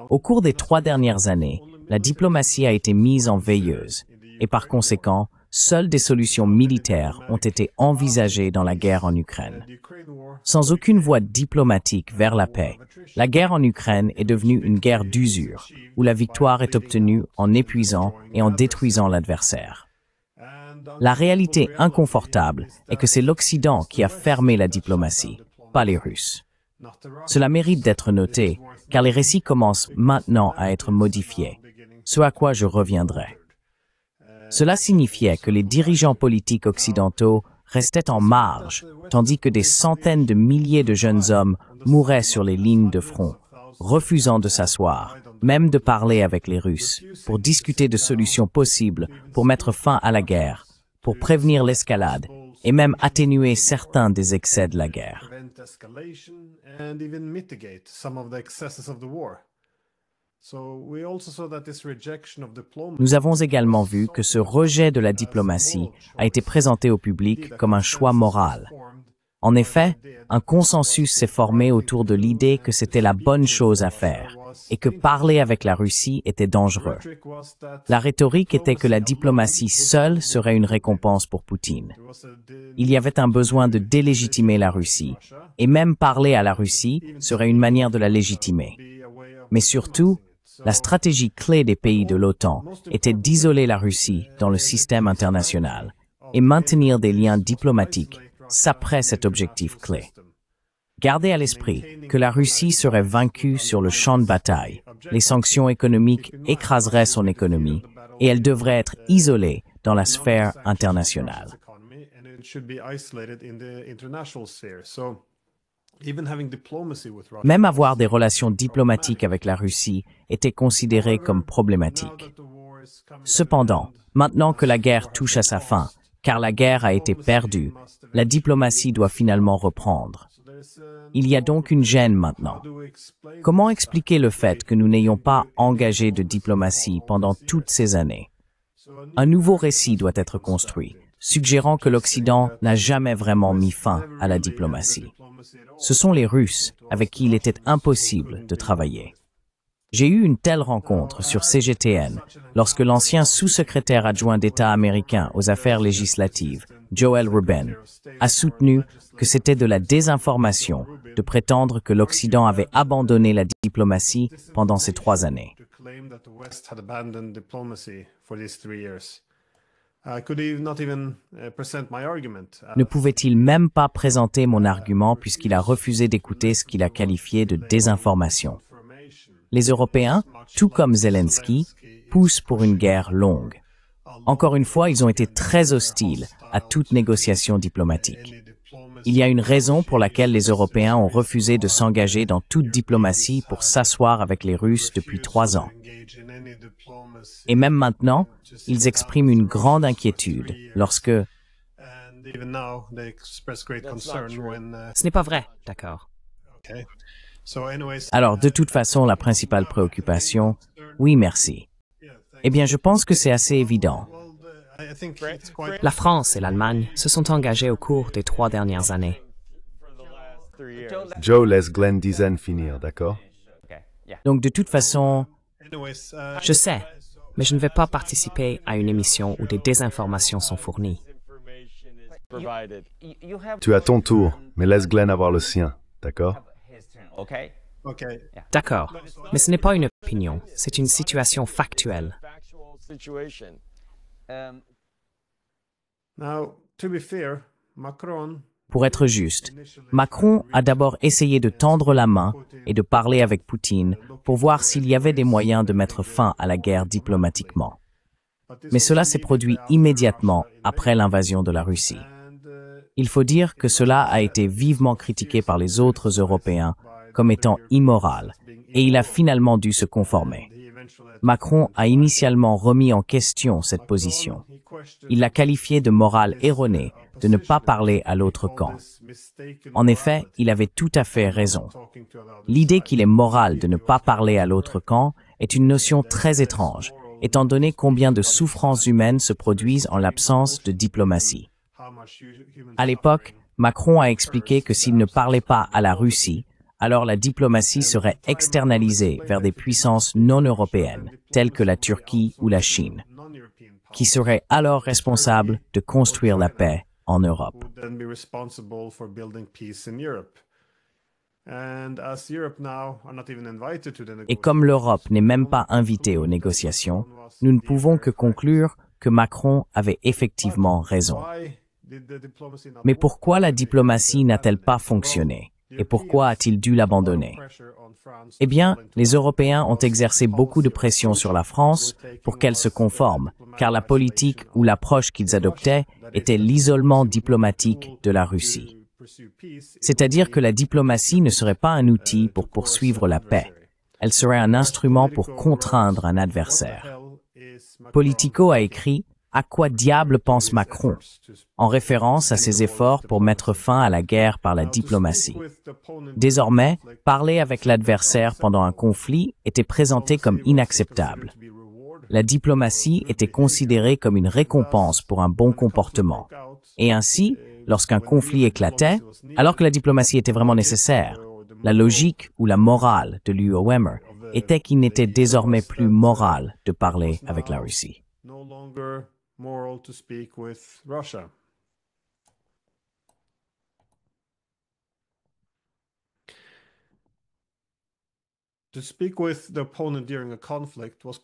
Au cours des 3 dernières années, la diplomatie a été mise en veilleuse et par conséquent, seules des solutions militaires ont été envisagées dans la guerre en Ukraine. Sans aucune voie diplomatique vers la paix, la guerre en Ukraine est devenue une guerre d'usure, où la victoire est obtenue en épuisant et en détruisant l'adversaire. La réalité inconfortable est que c'est l'Occident qui a fermé la diplomatie, pas les Russes. Cela mérite d'être noté, car les récits commencent maintenant à être modifiés, ce à quoi je reviendrai. Cela signifiait que les dirigeants politiques occidentaux restaient en marge, tandis que des centaines de milliers de jeunes hommes mouraient sur les lignes de front, refusant de s'asseoir, même de parler avec les Russes, pour discuter de solutions possibles pour mettre fin à la guerre, pour prévenir l'escalade et même atténuer certains des excès de la guerre. Nous avons également vu que ce rejet de la diplomatie a été présenté au public comme un choix moral. En effet, un consensus s'est formé autour de l'idée que c'était la bonne chose à faire et que parler avec la Russie était dangereux. La rhétorique était que la diplomatie seule serait une récompense pour Poutine. Il y avait un besoin de délégitimer la Russie, et même parler à la Russie serait une manière de la légitimer. Mais surtout, la stratégie clé des pays de l'OTAN était d'isoler la Russie dans le système international et maintenir des liens diplomatiques s'après cet objectif clé. Gardez à l'esprit que la Russie serait vaincue sur le champ de bataille, les sanctions économiques écraseraient son économie et elle devrait être isolée dans la sphère internationale. Même avoir des relations diplomatiques avec la Russie était considéré comme problématique. Cependant, maintenant que la guerre touche à sa fin, car la guerre a été perdue, la diplomatie doit finalement reprendre. Il y a donc une gêne maintenant. Comment expliquer le fait que nous n'ayons pas engagé de diplomatie pendant toutes ces années? Un nouveau récit doit être construit, suggérant que l'Occident n'a jamais vraiment mis fin à la diplomatie. Ce sont les Russes avec qui il était impossible de travailler. J'ai eu une telle rencontre sur CGTN lorsque l'ancien sous-secrétaire adjoint d'État américain aux affaires législatives, Joel Rubin, a soutenu que c'était de la désinformation de prétendre que l'Occident avait abandonné la diplomatie pendant ces 3 années. Ne pouvait-il même pas présenter mon argument puisqu'il a refusé d'écouter ce qu'il a qualifié de désinformation? Les Européens, tout comme Zelensky, poussent pour une guerre longue. Encore une fois, ils ont été très hostiles à toute négociation diplomatique. Il y a une raison pour laquelle les Européens ont refusé de s'engager dans toute diplomatie pour s'asseoir avec les Russes depuis 3 ans. Et même maintenant, ils expriment une grande inquiétude lorsque... Ce n'est pas vrai, d'accord. Alors, de toute façon, la principale préoccupation, oui, merci. Eh bien, je pense que c'est assez évident. La France et l'Allemagne se sont engagés au cours des 3 dernières années. Joe, laisse Glenn Dizen finir, d'accord? Donc, de toute façon, Je sais, mais je ne vais pas participer à une émission où des désinformations sont fournies. Tu as ton tour, mais laisse Glenn avoir le sien, d'accord? D'accord, mais ce n'est pas une opinion, c'est une situation factuelle. pour être juste, Macron a d'abord essayé de tendre la main et de parler avec Poutine pour voir s'il y avait des moyens de mettre fin à la guerre diplomatiquement. Mais cela s'est produit immédiatement après l'invasion de la Russie. Il faut dire que cela a été vivement critiqué par les autres Européens comme étant immoral, et il a finalement dû se conformer. Macron a initialement remis en question cette position. Il l'a qualifié de morale erronée de ne pas parler à l'autre camp. En effet, il avait tout à fait raison. L'idée qu'il est moral de ne pas parler à l'autre camp est une notion très étrange, étant donné combien de souffrances humaines se produisent en l'absence de diplomatie. À l'époque, Macron a expliqué que s'il ne parlait pas à la Russie, alors la diplomatie serait externalisée vers des puissances non européennes, telles que la Turquie ou la Chine, qui seraient alors responsables de construire la paix en Europe. Et comme l'Europe n'est même pas invitée aux négociations, nous ne pouvons que conclure que Macron avait effectivement raison. Mais pourquoi la diplomatie n'a-t-elle pas fonctionné? Et pourquoi a-t-il dû l'abandonner? Eh bien, les Européens ont exercé beaucoup de pression sur la France pour qu'elle se conforme, car la politique ou l'approche qu'ils adoptaient était l'isolement diplomatique de la Russie. C'est-à-dire que la diplomatie ne serait pas un outil pour poursuivre la paix. Elle serait un instrument pour contraindre un adversaire. Politico a écrit « À quoi diable pense Macron ?» en référence à ses efforts pour mettre fin à la guerre par la diplomatie. Désormais, parler avec l'adversaire pendant un conflit était présenté comme inacceptable. La diplomatie était considérée comme une récompense pour un bon comportement. Et ainsi, lorsqu'un conflit éclatait, alors que la diplomatie était vraiment nécessaire, la logique ou la morale de l'UOMR était qu'il n'était désormais plus moral de parler avec la Russie.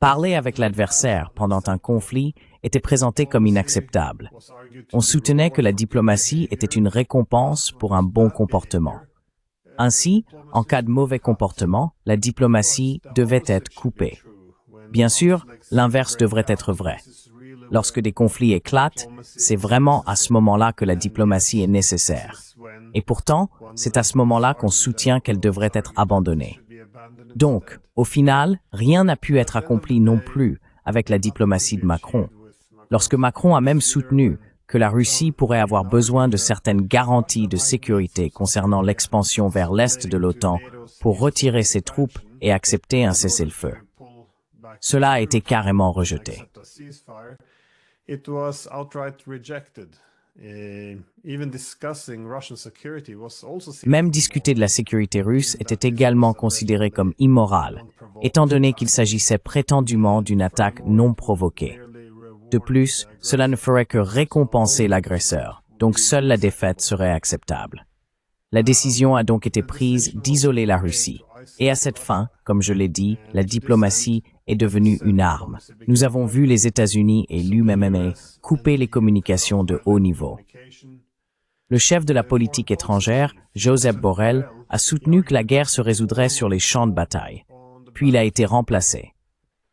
Parler avec l'adversaire pendant un conflit était présenté comme inacceptable. On soutenait que la diplomatie était une récompense pour un bon comportement. Ainsi, en cas de mauvais comportement, la diplomatie devait être coupée. Bien sûr, l'inverse devrait être vrai. Lorsque des conflits éclatent, c'est vraiment à ce moment-là que la diplomatie est nécessaire. Et pourtant, c'est à ce moment-là qu'on soutient qu'elle devrait être abandonnée. Donc, au final, rien n'a pu être accompli non plus avec la diplomatie de Macron. Lorsque Macron a même soutenu que la Russie pourrait avoir besoin de certaines garanties de sécurité concernant l'expansion vers l'est de l'OTAN pour retirer ses troupes et accepter un cessez-le-feu. Cela a été carrément rejeté. Même discuter de la sécurité russe était également considéré comme immoral, étant donné qu'il s'agissait prétendument d'une attaque non provoquée. De plus, cela ne ferait que récompenser l'agresseur, donc seule la défaite serait acceptable. La décision a donc été prise d'isoler la Russie. Et à cette fin, comme je l'ai dit, la diplomatie est devenue une arme. Nous avons vu les États-Unis et l'UMMA couper les communications de haut niveau. Le chef de la politique étrangère, Josep Borrell, a soutenu que la guerre se résoudrait sur les champs de bataille. Puis il a été remplacé.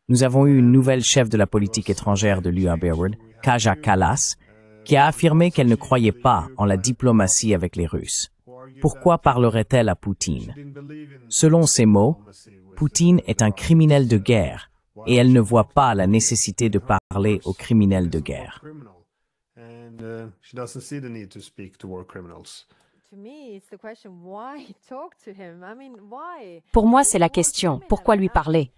Nous avons eu une nouvelle chef de la politique étrangère de l'UABWD, Kaja Kallas, qui a affirmé qu'elle ne croyait pas en la diplomatie avec les Russes. Pourquoi parlerait-elle à Poutine? Selon ses mots, Poutine est un criminel de guerre et elle ne voit pas la nécessité de parler aux criminels de guerre. Pour moi, c'est la question, pourquoi lui parler?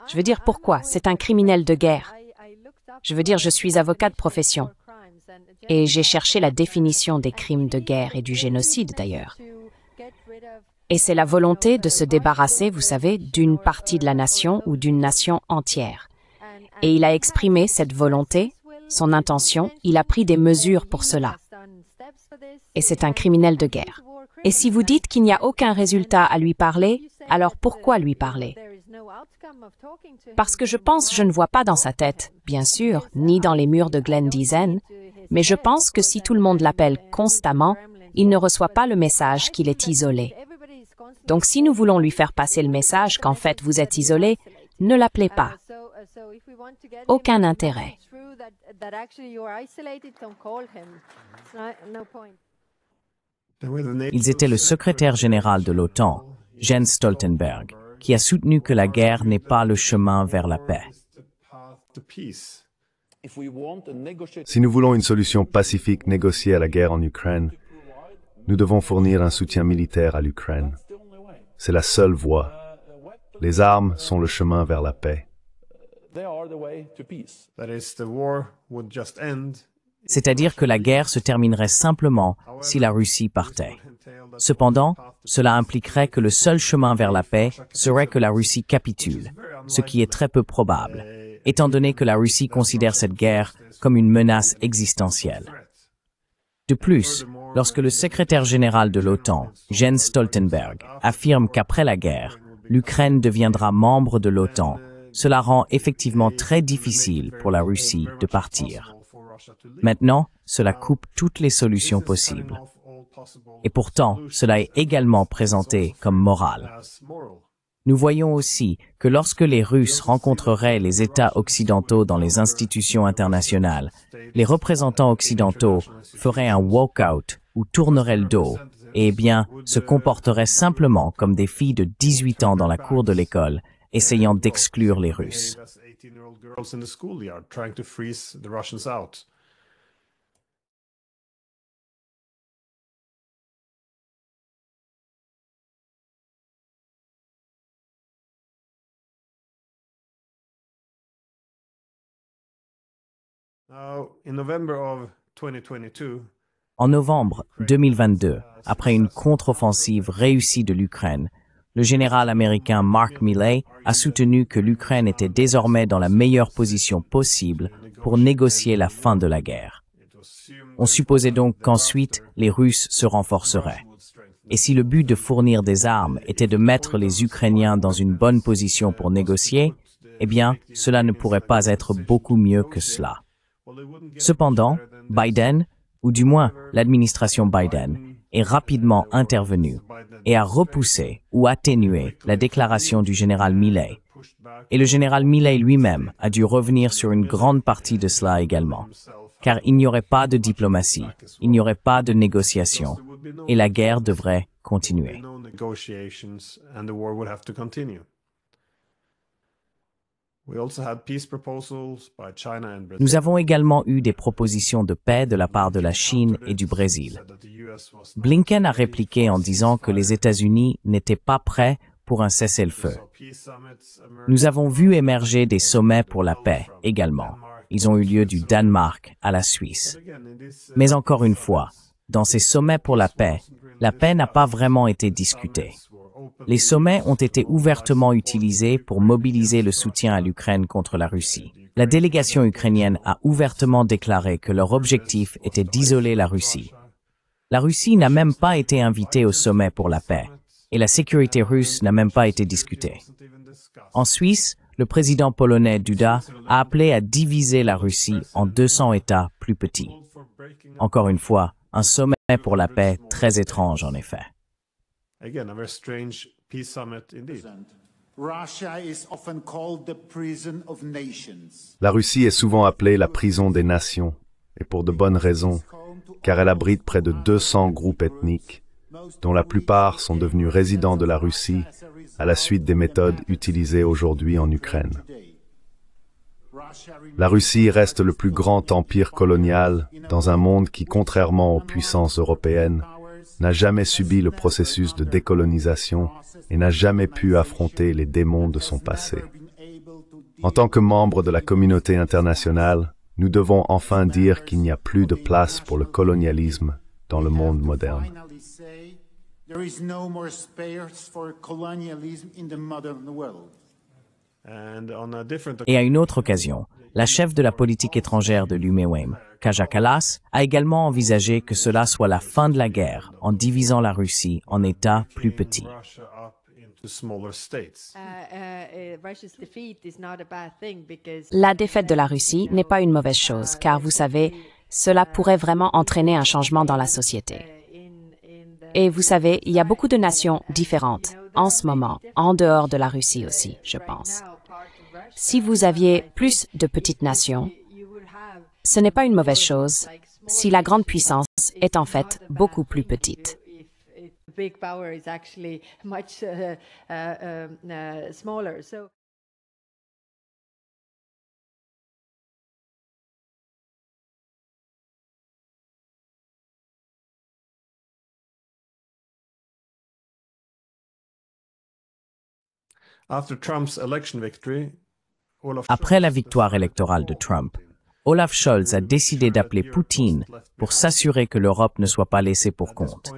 Je veux dire pourquoi, c'est un criminel de guerre. Je veux dire, je suis avocat de profession. Et j'ai cherché la définition des crimes de guerre et du génocide d'ailleurs. Et c'est la volonté de se débarrasser, vous savez, d'une partie de la nation ou d'une nation entière. Et il a exprimé cette volonté, son intention, il a pris des mesures pour cela. Et c'est un criminel de guerre. Et si vous dites qu'il n'y a aucun résultat à lui parler, alors pourquoi lui parler? Parce que je ne vois pas dans sa tête, bien sûr, ni dans les murs de Glendizen, mais je pense que si tout le monde l'appelle constamment, il ne reçoit pas le message qu'il est isolé. Donc si nous voulons lui faire passer le message qu'en fait vous êtes isolé, ne l'appelez pas. Aucun intérêt. Ils étaient le secrétaire général de l'OTAN, Jens Stoltenberg, qui a soutenu que la guerre n'est pas le chemin vers la paix. Si nous voulons une solution pacifique négociée à la guerre en Ukraine, nous devons fournir un soutien militaire à l'Ukraine. C'est la seule voie. Les armes sont le chemin vers la paix. c'est-à-dire que la guerre se terminerait simplement si la Russie partait. Cependant, cela impliquerait que le seul chemin vers la paix serait que la Russie capitule, ce qui est très peu probable, étant donné que la Russie considère cette guerre comme une menace existentielle. De plus, lorsque le secrétaire général de l'OTAN, Jens Stoltenberg, affirme qu'après la guerre, l'Ukraine deviendra membre de l'OTAN, cela rend effectivement très difficile pour la Russie de partir. Maintenant, cela coupe toutes les solutions possibles. Et pourtant, cela est également présenté comme moral. Nous voyons aussi que lorsque les Russes rencontreraient les États occidentaux dans les institutions internationales, les représentants occidentaux feraient un walk-out ou tourneraient le dos et bien se comporteraient simplement comme des filles de 18 ans dans la cour de l'école, essayant d'exclure les Russes. En novembre 2022, après une contre-offensive réussie de l'Ukraine, le général américain Mark Milley a soutenu que l'Ukraine était désormais dans la meilleure position possible pour négocier la fin de la guerre. On supposait donc qu'ensuite les Russes se renforceraient. Et si le but de fournir des armes était de mettre les Ukrainiens dans une bonne position pour négocier, eh bien, cela ne pourrait pas être beaucoup mieux que cela. Cependant, Biden, ou du moins l'administration Biden, est rapidement intervenu et a repoussé ou atténué la déclaration du général Milley. Et le général Milley lui-même a dû revenir sur une grande partie de cela également. Car il n'y aurait pas de diplomatie, il n'y aurait pas de négociation, et la guerre devrait continuer. Nous avons également eu des propositions de paix de la part de la Chine et du Brésil. Blinken a répliqué en disant que les États-Unis n'étaient pas prêts pour un cessez-le-feu. Nous avons vu émerger des sommets pour la paix également. Ils ont eu lieu du Danemark à la Suisse. Mais encore une fois, dans ces sommets pour la paix n'a pas vraiment été discutée. Les sommets ont été ouvertement utilisés pour mobiliser le soutien à l'Ukraine contre la Russie. La délégation ukrainienne a ouvertement déclaré que leur objectif était d'isoler la Russie. La Russie n'a même pas été invitée au sommet pour la paix, et la sécurité russe n'a même pas été discutée. En Suisse, le président polonais Duda a appelé à diviser la Russie en 200 États plus petits. Encore une fois, un sommet pour la paix très étrange en effet. Again, a very strange peace summit indeed. La Russie est souvent appelée la prison des nations, et pour de bonnes raisons, car elle abrite près de 200 groupes ethniques, dont la plupart sont devenus résidents de la Russie à la suite des méthodes utilisées aujourd'hui en Ukraine. La Russie reste le plus grand empire colonial dans un monde qui, contrairement aux puissances européennes, n'a jamais subi le processus de décolonisation et n'a jamais pu affronter les démons de son passé. En tant que membre de la communauté internationale, nous devons enfin dire qu'il n'y a plus de place pour le colonialisme dans le monde moderne. Et à une autre occasion, la chef de la politique étrangère de l'UMEWEM, Kaja Kallas, a également envisagé que cela soit la fin de la guerre en divisant la Russie en États plus petits. La défaite de la Russie n'est pas une mauvaise chose, car vous savez, cela pourrait vraiment entraîner un changement dans la société. Et vous savez, il y a beaucoup de nations différentes en ce moment, en dehors de la Russie aussi, je pense. Si vous aviez plus de petites nations, ce n'est pas une mauvaise chose si la grande puissance est en fait beaucoup plus petite. Après la victoire électorale de Trump, Olaf Scholz a décidé d'appeler Poutine pour s'assurer que l'Europe ne soit pas laissée pour compte.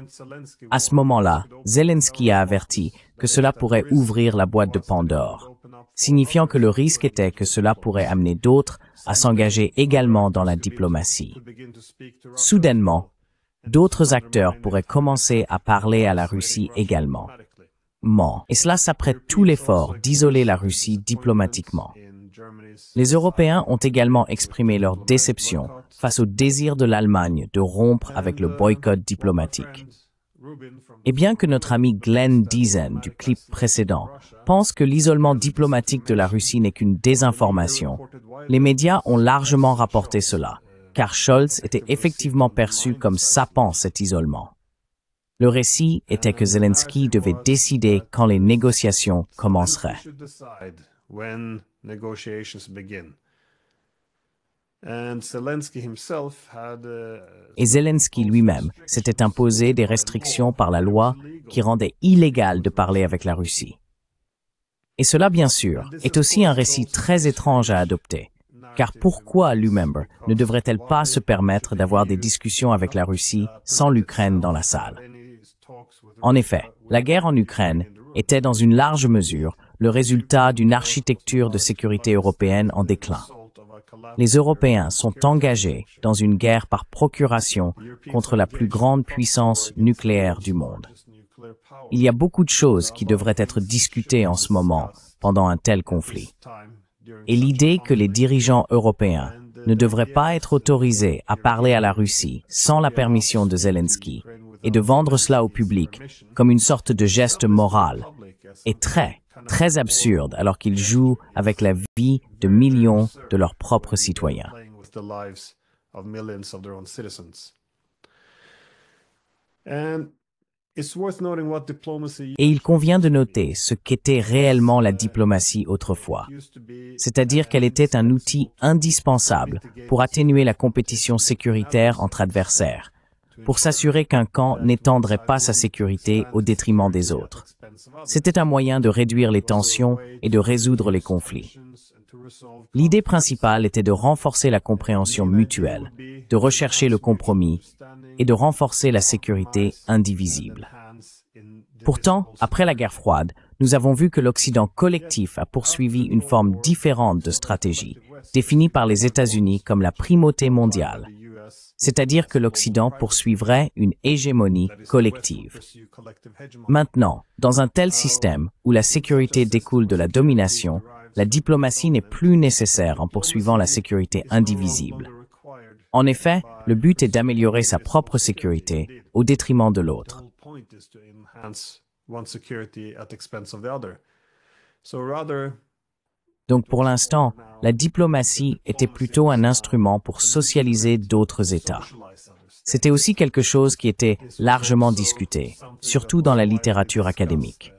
À ce moment-là, Zelensky a averti que cela pourrait ouvrir la boîte de Pandore, signifiant que le risque était que cela pourrait amener d'autres à s'engager également dans la diplomatie. Soudainement, d'autres acteurs pourraient commencer à parler à la Russie également. Et cela s'apprête tout l'effort d'isoler la Russie diplomatiquement. Les Européens ont également exprimé leur déception face au désir de l'Allemagne de rompre avec le boycott diplomatique. Et bien que notre ami Glenn Diesen du clip précédent pense que l'isolement diplomatique de la Russie n'est qu'une désinformation, les médias ont largement rapporté cela, car Scholz était effectivement perçu comme sapant cet isolement. Le récit était que Zelensky devait décider quand les négociations commenceraient. Et Zelensky lui-même s'était imposé des restrictions par la loi qui rendaient illégal de parler avec la Russie. Et cela, bien sûr, est aussi un récit très étrange à adopter. Car pourquoi l'U-Member ne devrait-elle pas se permettre d'avoir des discussions avec la Russie sans l'Ukraine dans la salle? En effet, la guerre en Ukraine était dans une large mesure le résultat d'une architecture de sécurité européenne en déclin. Les Européens sont engagés dans une guerre par procuration contre la plus grande puissance nucléaire du monde. Il y a beaucoup de choses qui devraient être discutées en ce moment pendant un tel conflit. Et l'idée que les dirigeants européens ne devraient pas être autorisés à parler à la Russie sans la permission de Zelensky et de vendre cela au public comme une sorte de geste moral est très absurde alors qu'ils jouent avec la vie de millions de leurs propres citoyens. Et il convient de noter ce qu'était réellement la diplomatie autrefois, c'est-à-dire qu'elle était un outil indispensable pour atténuer la compétition sécuritaire entre adversaires, pour s'assurer qu'un camp n'étendrait pas sa sécurité au détriment des autres. C'était un moyen de réduire les tensions et de résoudre les conflits. L'idée principale était de renforcer la compréhension mutuelle, de rechercher le compromis et de renforcer la sécurité indivisible. Pourtant, après la guerre froide, nous avons vu que l'Occident collectif a poursuivi une forme différente de stratégie, définie par les États-Unis comme la primauté mondiale, c'est-à-dire que l'Occident poursuivrait une hégémonie collective. Maintenant, dans un tel système où la sécurité découle de la domination, la diplomatie n'est plus nécessaire en poursuivant la sécurité indivisible. En effet, le but est d'améliorer sa propre sécurité au détriment de l'autre. Donc pour l'instant, la diplomatie était plutôt un instrument pour socialiser d'autres États. C'était aussi quelque chose qui était largement discuté, surtout dans la littérature académique.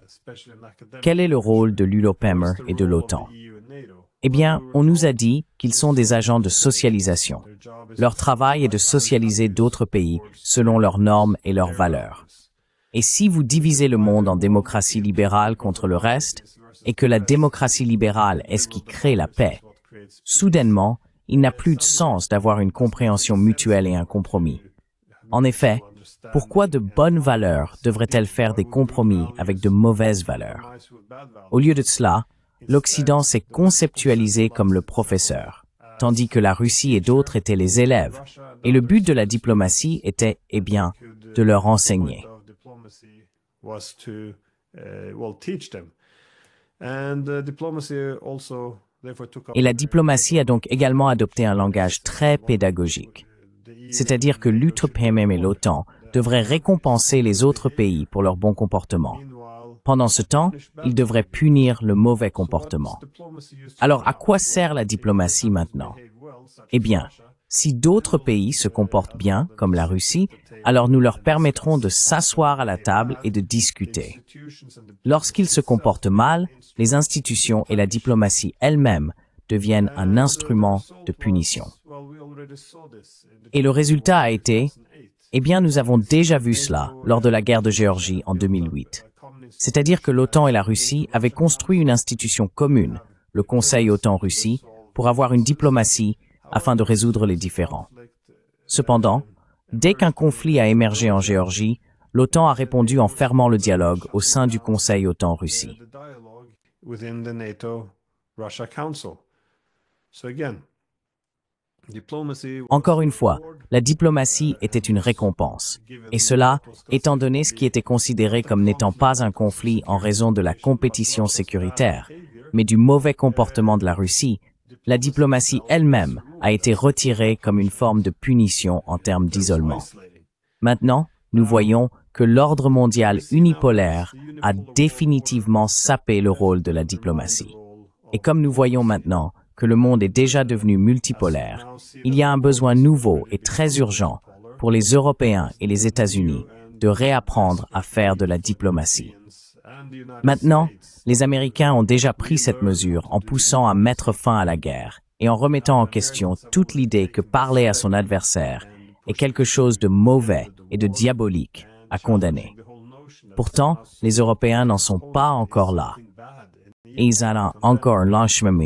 Quel est le rôle de l'ULOPEMR et de l'OTAN? Eh bien, on nous a dit qu'ils sont des agents de socialisation. Leur travail est de socialiser d'autres pays selon leurs normes et leurs valeurs. Et si vous divisez le monde en démocratie libérale contre le reste, et que la démocratie libérale est ce qui crée la paix, soudainement, il n'a plus de sens d'avoir une compréhension mutuelle et un compromis. En effet, pourquoi de bonnes valeurs devraient-elles faire des compromis avec de mauvaises valeurs? Au lieu de cela, l'Occident s'est conceptualisé comme le professeur, tandis que la Russie et d'autres étaient les élèves, et le but de la diplomatie était, eh bien, de leur enseigner. Et la diplomatie a donc également adopté un langage très pédagogique. C'est-à-dire que l'UTOPMM et l'OTAN devraient récompenser les autres pays pour leur bon comportement. Pendant ce temps, ils devraient punir le mauvais comportement. Alors, à quoi sert la diplomatie maintenant? Eh bien, si d'autres pays se comportent bien, comme la Russie, alors nous leur permettrons de s'asseoir à la table et de discuter. Lorsqu'ils se comportent mal, les institutions et la diplomatie elles-mêmes deviennent un instrument de punition. Et le résultat a été, eh bien, nous avons déjà vu cela lors de la guerre de Géorgie en 2008. C'est-à-dire que l'OTAN et la Russie avaient construit une institution commune, le Conseil OTAN-Russie, pour avoir une diplomatie afin de résoudre les différends. Cependant, dès qu'un conflit a émergé en Géorgie, l'OTAN a répondu en fermant le dialogue au sein du Conseil OTAN-Russie. Encore une fois, la diplomatie était une récompense, et cela étant donné ce qui était considéré comme n'étant pas un conflit en raison de la compétition sécuritaire, mais du mauvais comportement de la Russie, la diplomatie elle-même a été retirée comme une forme de punition en termes d'isolement. Maintenant, nous voyons que l'ordre mondial unipolaire a définitivement sapé le rôle de la diplomatie. Et comme nous voyons maintenant que le monde est déjà devenu multipolaire, il y a un besoin nouveau et très urgent pour les Européens et les États-Unis de réapprendre à faire de la diplomatie. Maintenant, les Américains ont déjà pris cette mesure en poussant à mettre fin à la guerre et en remettant en question toute l'idée que parler à son adversaire est quelque chose de mauvais et de diabolique à condamner. Pourtant, les Européens n'en sont pas encore là. Et ils ont encore un long chemin.